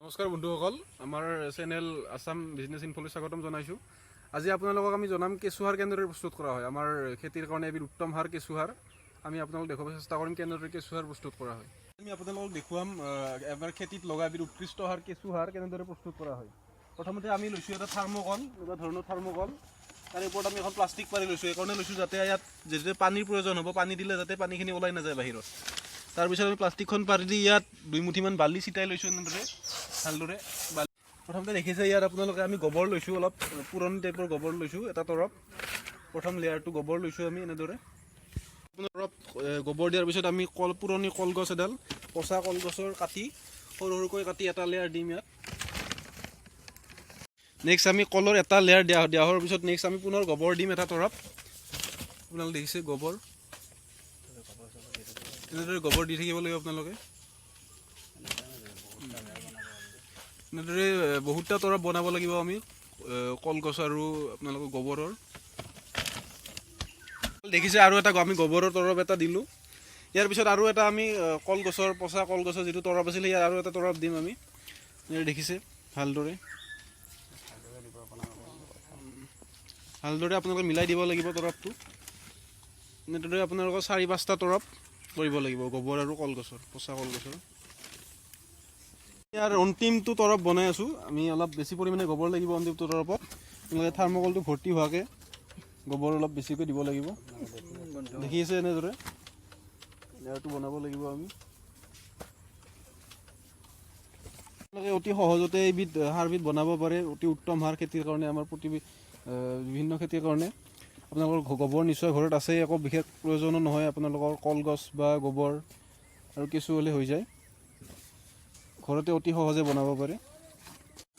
নমস্কাৰ বন্ধুসকল, আমাৰ চেনেল আসাম বিজনেছ ইনফোলৈ স্বাগতম জনাইছোঁ। আজি আপোনালোকক আমি জনাম কেঁচু সাৰ কেনেদৰে প্ৰস্তুত কৰা হয়। আমাৰ খেতিৰ কাৰণে এবিধ উত্তম সাৰ কেঁচু সাৰ। আমি আপোনালোকক দেখুৱাব চেষ্টা কৰিম কেনেদৰে কেঁচু সাৰ প্ৰস্তুত কৰা হয়। আমি আপোনালোকক দেখুৱাম এবাৰ খেতিত লগা এবিধ উৎকৃষ্ট সাৰ কেঁচু সাৰ কেনেদৰে প্ৰস্তুত কৰা হয়। প্ৰথমতে আমি লৈছোঁ এটা থাৰ্মকল, এনেকুৱা ধৰণৰ থাৰ্মকল। তাৰ ওপৰত আমি এখন প্লাষ্টিক পাৰি লৈছোঁ। এইকাৰণে লৈছোঁ যাতে ইয়াত যেতিয়া পানীৰ প্ৰয়োজন হ'ব, পানী দিলে যাতে পানীখিনি ওলাই নাযায় বাহিৰত। তাৰপিছত আমি প্লাষ্টিকখন পাৰি দি ইয়াত 2 মুঠিমান বালি ছিটাই লৈছোঁ এনেদৰে ভালদৰে। প্ৰথমতে দেখিছে ইয়াত আপোনালোকে আমি গোবৰ লৈছোঁ, অলপ পুৰণি টাইপৰ গোবৰ লৈছোঁ এটা তৰপ। প্ৰথম লেয়াৰটো গোবৰ লৈছোঁ আমি এনেদৰে। তৰপ গোবৰ দিয়াৰ পিছত আমি পুৰণি কলগছ এডাল, পচা কলগছৰ কাটি সৰু সৰুকৈ কাটি এটা লেয়াৰ দিম ইয়াত। নেক্সট আমি কলৰ এটা লেয়াৰ দিয়া হোৱাৰ পিছত নেক্সট আমি পুনৰ গোবৰ দিম এটা তৰপ। আপোনালোকে দেখিছে গোবৰ, এনেদৰে গোবৰ দি থাকিব লাগিব আপোনালোকে। এনেদৰে বহুতটা তৰপ বনাব লাগিব আমি কলগছ আৰু আপোনালোকৰ গোবৰৰ। দেখিছে আৰু এটা আমি গোবৰৰ তৰপ এটা দিলোঁ। ইয়াৰ পিছত আৰু এটা আমি কলগছৰ, পচা কলগছৰ যিটো তৰপ আছিলে ইয়াৰ আৰু এটা তৰপ দিম আমি। দেখিছে ভালদৰে আপোনালোকে মিলাই দিব লাগিব তৰপটো। এনেদৰে আপোনালোকৰ 4-5টা তৰপ কৰিব লাগিব গোবৰ আৰু কলগছৰ, পচা কলগছৰ। ইয়াৰ অন্তিমটো তৰপ বনাই আছোঁ আমি। অলপ বেছি পৰিমাণে গোবৰ লাগিব অন্তিমটো তৰপত। আপোনালোকে থাৰ্মকলটো ভৰ্তি হোৱাকৈ গোবৰ অলপ বেছিকৈ দিব লাগিব। দেখি আছে এনেদৰে লেয়াৰটো বনাব লাগিব আমি। আপোনালোকে অতি সহজতে এইবিধ সাৰবিধ বনাব পাৰে। অতি উত্তম সাৰ খেতিৰ কাৰণে, আমাৰ বিভিন্ন খেতিৰ কাৰণে। আপোনালোকৰ গোবৰ নিশ্চয় ঘৰত আছে, একো বিশেষ প্ৰয়োজনো নহয়। আপোনালোকৰ কলগছ বা গোবৰ আৰু কেঁচু হ'লে হৈ যায়। ঘৰতে অতি সহজে বনাব পাৰে।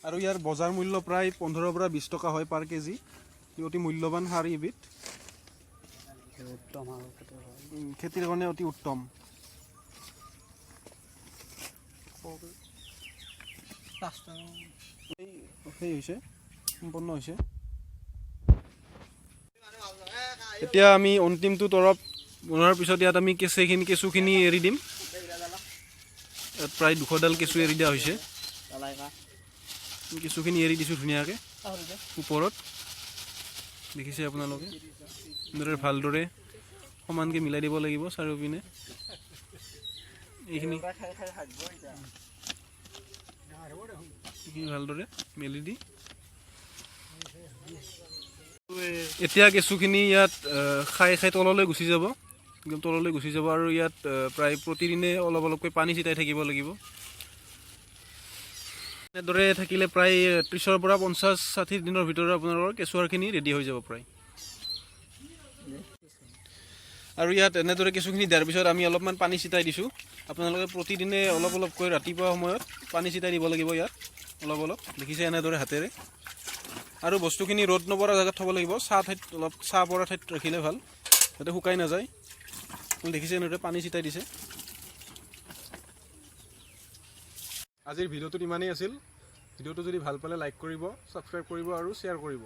আৰু ইয়াৰ বজাৰ মূল্য প্ৰায় 15 পৰা 20 টকা হয় পাৰ কেজি। অতি মূল্যৱান সাৰ এবিধ, খেতিৰ কাৰণে অতি উত্তম। সেই হৈছে সম্পন্ন হৈছে। এতিয়া আমি অন্তিমটো তৰপ বনোৱাৰ পিছত ইয়াত আমি কেঁচুখিনি এৰি দিম। ইয়াত প্ৰায় 200ডাল কেঁচু এৰি দিয়া হৈছে। কেঁচুখিনি এৰি দিছোঁ ধুনীয়াকৈ ওপৰত। দেখিছে আপোনালোকে এনেদৰে ভালদৰে সমানকৈ মিলাই দিব লাগিব চাৰিওপিনে। এইখিনি ভালদৰে মেলি দি এতিয়া কেঁচুখিনি ইয়াত খাই তললৈ গুচি যাব, একদম তললৈ গুচি যাব। আৰু ইয়াত প্ৰায় প্ৰতিদিনে অলপ অলপকৈ পানী ছিটাই থাকিব লাগিব। এনেদৰে থাকিলে প্ৰায় 30 পৰা 50-60 দিনৰ ভিতৰত আপোনালোকৰ কেঁচু সাৰখিনি ৰেডি হৈ যাব প্ৰায়। আৰু ইয়াত এনেদৰে কেঁচুখিনি দিয়াৰ পিছত আমি অলপমান পানী ছিটাই দিছোঁ। আপোনালোকে প্ৰতিদিনে অলপ অলপকৈ ৰাতিপুৱা সময়ত পানী ছিটাই দিব লাগিব ইয়াত অলপ অলপ। দেখিছে এনেদৰে হাতেৰে। আৰু বস্তুখিনি ৰ'দ নপৰা জেগাত থ'ব লাগিব। অলপ ছাঁ পৰা ঠাইত ৰাখিলে ভাল, যাতে শুকাই নাযায়। দেখিছে এনেদৰে পানী ছিটাই দিছে। আজিৰ ভিডিঅ'টোত ইমানেই আছিল। ভিডিঅ'টো যদি ভাল পালে লাইক কৰিব, ছাবস্ক্ৰাইব কৰিব আৰু শ্বেয়াৰ কৰিব।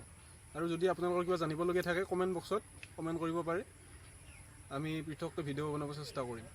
আৰু যদি আপোনালোকৰ কিবা জানিবলগীয়া থাকে কমেণ্ট বক্সত কমেণ্ট কৰিব পাৰে। আমি পৃথককৈ ভিডিঅ' বনাব চেষ্টা কৰিম।